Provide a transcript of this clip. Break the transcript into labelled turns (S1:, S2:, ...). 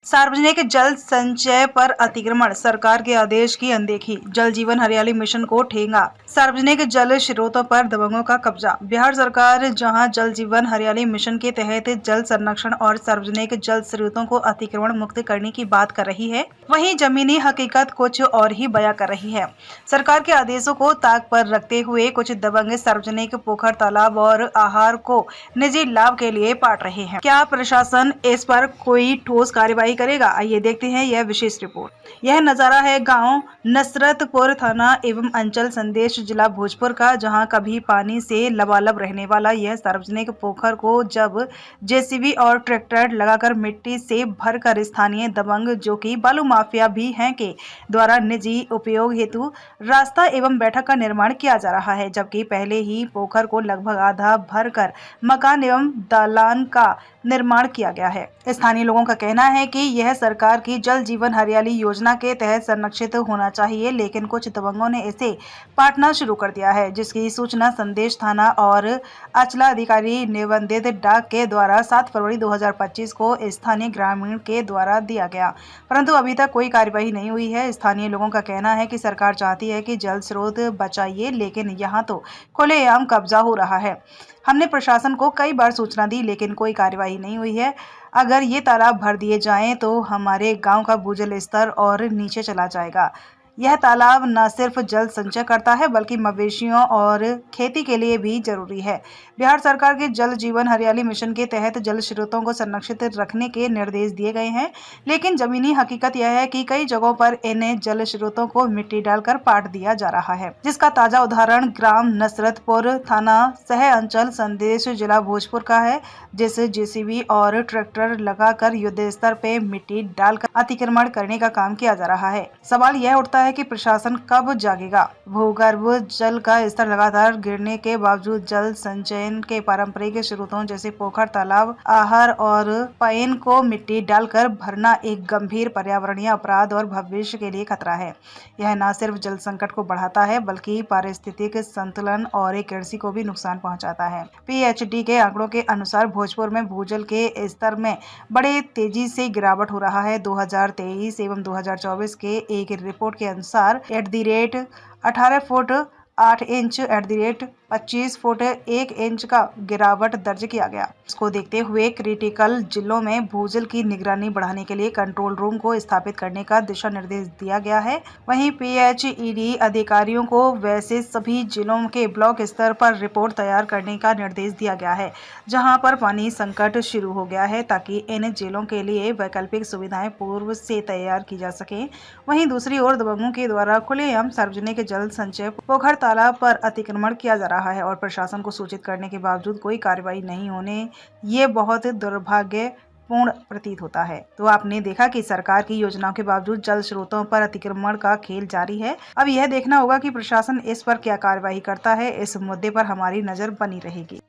S1: सार्वजनिक जल संचय पर अतिक्रमण, सरकार के आदेश की अनदेखी, जल जीवन हरियाली मिशन को ठेंगा। सार्वजनिक जल स्रोतों पर दबंगों का कब्जा। बिहार सरकार जहां जल जीवन हरियाली मिशन के तहत जल संरक्षण और सार्वजनिक जल स्रोतों को अतिक्रमण मुक्त करने की बात कर रही है, वहीं जमीनी हकीकत कुछ और ही बयां कर रही है। सरकार के आदेशों को ताक पर रखते हुए कुछ दबंग सार्वजनिक पोखर, तालाब और आहार को निजी लाभ के लिए पाट रहे हैं। क्या प्रशासन इस पर कोई ठोस कार्रवाई करेगा? आइए देखते हैं यह विशेष रिपोर्ट। यह नजारा है गांव नसरतपुर थाना एवं अंचल संदेश जिला भोजपुर का, जहां कभी पानी से लबालब रहने वाला यह सार्वजनिक पोखर को जब जेसीबी और ट्रैक्टर लगाकर मिट्टी से भरकर स्थानीय दबंग, जो कि बालू माफिया भी हैं, के द्वारा निजी उपयोग हेतु रास्ता एवं बैठक का निर्माण किया जा रहा है, जबकि पहले ही पोखर को लगभग आधा भरकर मकान एवं दालान का निर्माण किया गया है। स्थानीय लोगों का कहना है कि यह सरकार की जल जीवन हरियाली योजना के तहत संरक्षित होना चाहिए, लेकिन कुछ दबंगों ने इसे पाटना शुरू कर दिया है, जिसकी सूचना संदेश थाना और अचला अधिकारी निबंधित डाक के द्वारा 7 फरवरी 2025 को स्थानीय ग्रामीण के द्वारा दिया गया, परंतु अभी तक कोई कार्यवाही नहीं हुई है। स्थानीय लोगों का कहना है कि सरकार चाहती है कि जल स्रोत बचाइए, लेकिन यहाँ तो खुलेआम कब्जा हो रहा है। हमने प्रशासन को कई बार सूचना दी, लेकिन कोई कार्यवाही नहीं हुई है। अगर ये तालाब भर दिए जाएं तो हमारे गांव का भूजल स्तर और नीचे चला जाएगा। यह तालाब न सिर्फ जल संचय करता है, बल्कि मवेशियों और खेती के लिए भी जरूरी है। बिहार सरकार के जल जीवन हरियाली मिशन के तहत जल स्रोतों को संरक्षित रखने के निर्देश दिए गए हैं, लेकिन जमीनी हकीकत यह है कि कई जगहों पर इन जल स्रोतों को मिट्टी डालकर पाट दिया जा रहा है, जिसका ताजा उदाहरण ग्राम नसरतपुर थाना सह अंचल संदेश जिला भोजपुर का है, जिसे जेसीबी और ट्रैक्टर लगाकर युद्ध स्तर पे मिट्टी डालकर अतिक्रमण करने का काम किया जा रहा है। सवाल यह उठता है कि प्रशासन कब जागेगा? भूगर्भ जल का स्तर लगातार गिरने के बावजूद जल संचयन के पारंपरिक स्रोतों जैसे पोखर, तालाब, आहर और पईन को मिट्टी डालकर भरना एक गंभीर पर्यावरणीय अपराध और भविष्य के लिए खतरा है। यह न सिर्फ जल संकट को बढ़ाता है, बल्कि पारिस्थितिक संतुलन और कृषि को भी नुकसान पहुंचाता है। PHD के आंकड़ों के अनुसार भोजपुर में भूजल के स्तर में बड़े तेजी से गिरावट हो रहा है। 2023 एवं 2024 के एक रिपोर्ट के अनुसार @ 18 फुट 8 इंच @ 25 फुट 1 इंच का गिरावट दर्ज किया गया। इसको देखते हुए क्रिटिकल जिलों में भूजल की निगरानी बढ़ाने के लिए कंट्रोल रूम को स्थापित करने का दिशा निर्देश दिया गया है। वहीं PHED अधिकारियों को वैसे सभी जिलों के ब्लॉक स्तर पर रिपोर्ट तैयार करने का निर्देश दिया गया है, जहां पर पानी संकट शुरू हो गया है, ताकि इन जिलों के लिए वैकल्पिक सुविधाएं पूर्व से तैयार की जा सके। वहीं दूसरी ओर दबंगों के द्वारा खुलेआम सार्वजनिक जल संचय पोखर, तालाब पर अतिक्रमण किया जा रहा है और प्रशासन को सूचित करने के बावजूद कोई कार्रवाई नहीं होने, ये बहुत दुर्भाग्यपूर्ण प्रतीत होता है। तो आपने देखा कि सरकार की योजनाओं के बावजूद जल स्रोतों पर अतिक्रमण का खेल जारी है। अब यह देखना होगा कि प्रशासन इस पर क्या कार्रवाई करता है। इस मुद्दे पर हमारी नजर बनी रहेगी।